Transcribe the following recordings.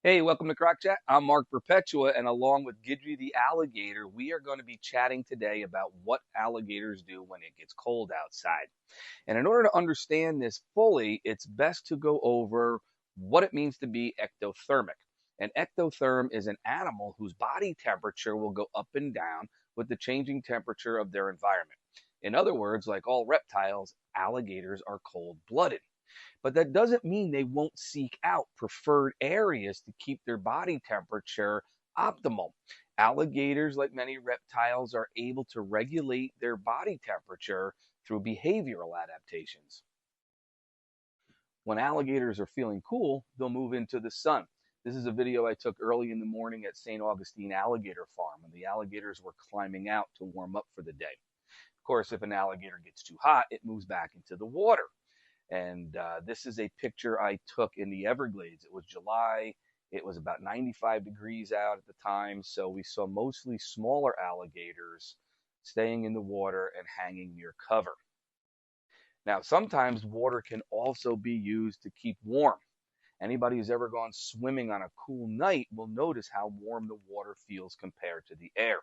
Hey, welcome to Croc Chat. I'm Mark Perpetua, and along with Gidry the alligator, we are going to be chatting today about what alligators do when it gets cold outside. And in order to understand this fully, it's best to go over what it means to be ectothermic. An ectotherm is an animal whose body temperature will go up and down with the changing temperature of their environment. In other words, like all reptiles, alligators are cold-blooded. But that doesn't mean they won't seek out preferred areas to keep their body temperature optimal. Alligators, like many reptiles, are able to regulate their body temperature through behavioral adaptations. When alligators are feeling cool, they'll move into the sun. This is a video I took early in the morning at St. Augustine Alligator Farm when the alligators were climbing out to warm up for the day. Of course, if an alligator gets too hot, it moves back into the water. And this is a picture I took in the Everglades. It was July. It was about 95 degrees out at the time, so we saw mostly smaller alligators staying in the water and hanging near cover. Now, sometimes water can also be used to keep warm. Anybody who's ever gone swimming on a cool night will notice how warm the water feels compared to the air.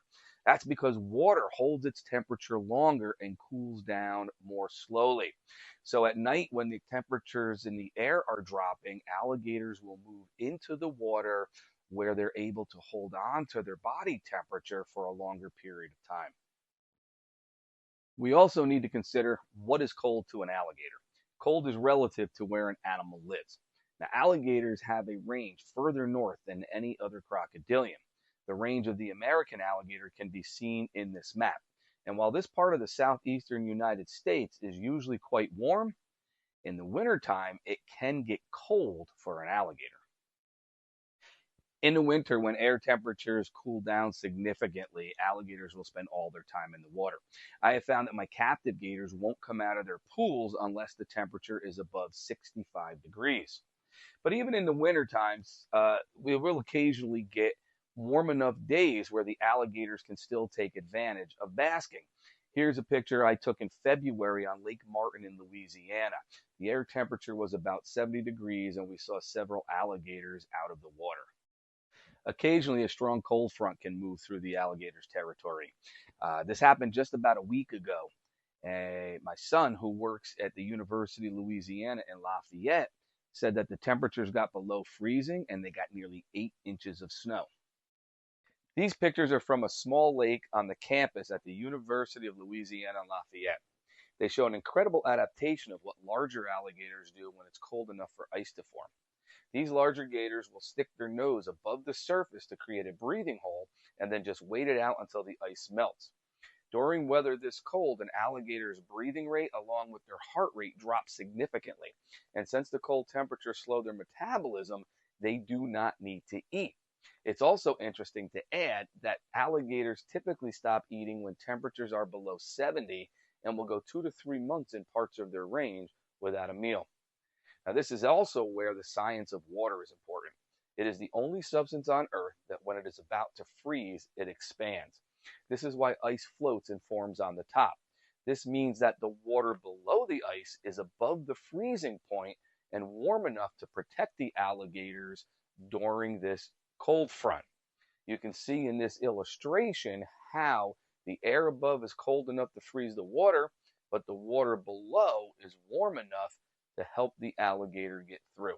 That's because water holds its temperature longer and cools down more slowly. So at night, when the temperatures in the air are dropping, alligators will move into the water where they're able to hold on to their body temperature for a longer period of time. We also need to consider what is cold to an alligator. Cold is relative to where an animal lives. Now, alligators have a range further north than any other crocodilian. The range of the American alligator can be seen in this map. And while this part of the southeastern United States is usually quite warm, in the wintertime it can get cold for an alligator. In the winter, when air temperatures cool down significantly, alligators will spend all their time in the water. I have found that my captive gators won't come out of their pools unless the temperature is above 65 degrees. But even in the winter times, we will occasionally get warm enough days where the alligators can still take advantage of basking. Here's a picture I took in February on Lake Martin in Louisiana. The air temperature was about 70 degrees and we saw several alligators out of the water. Occasionally, a strong cold front can move through the alligator's territory. This happened just about a week ago. My son, who works at the University of Louisiana in Lafayette, said that the temperatures got below freezing and they got nearly 8 inches of snow. These pictures are from a small lake on the campus at the University of Louisiana in Lafayette. They show an incredible adaptation of what larger alligators do when it's cold enough for ice to form. These larger gators will stick their nose above the surface to create a breathing hole and then just wait it out until the ice melts. During weather this cold, an alligator's breathing rate along with their heart rate drops significantly. And since the cold temperatures slow their metabolism, they do not need to eat. It's also interesting to add that alligators typically stop eating when temperatures are below 70 and will go 2 to 3 months in parts of their range without a meal. Now, this is also where the science of water is important. It is the only substance on Earth that when it is about to freeze, it expands. This is why ice floats and forms on the top. This means that the water below the ice is above the freezing point and warm enough to protect the alligators during this cold front. You can see in this illustration how the air above is cold enough to freeze the water, but the water below is warm enough to help the alligator get through.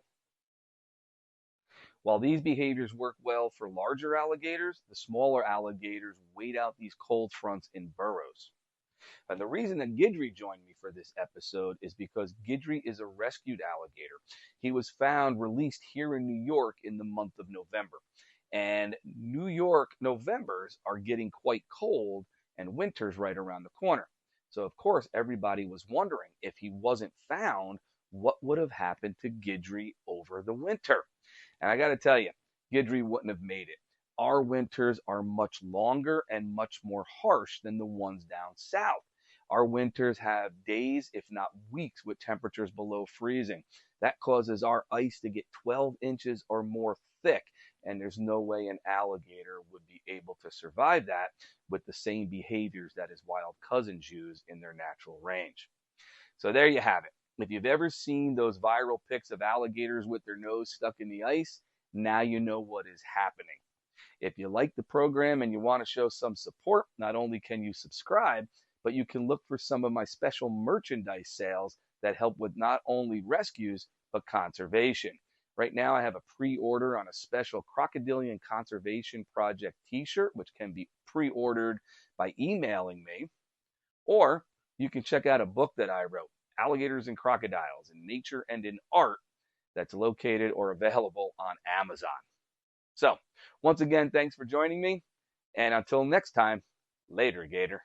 While these behaviors work well for larger alligators, the smaller alligators wait out these cold fronts in burrows. And the reason that Gidry joined me for this episode is because Gidry is a rescued alligator. He was found released here in New York in the month of November. And New York Novembers are getting quite cold and winter's right around the corner. So of course everybody was wondering if he wasn't found, what would have happened to Gidry over the winter? And I got to tell you, Gidry wouldn't have made it. Our winters are much longer and much more harsh than the ones down south. Our winters have days, if not weeks, with temperatures below freezing. That causes our ice to get 12 inches or more thick, and there's no way an alligator would be able to survive that with the same behaviors that his wild cousins use in their natural range. So there you have it. If you've ever seen those viral pics of alligators with their nose stuck in the ice, Now you know what is happening. If you like the program and you want to show some support, not only can you subscribe, but you can look for some of my special merchandise sales that help with not only rescues, but conservation. Right now, I have a pre-order on a special Crocodilian Conservation Project t-shirt, which can be pre-ordered by emailing me, or you can check out a book that I wrote, Alligators and Crocodiles in Nature and in Art, that's located or available on Amazon. So, once again, thanks for joining me. And until next time, later, Gator.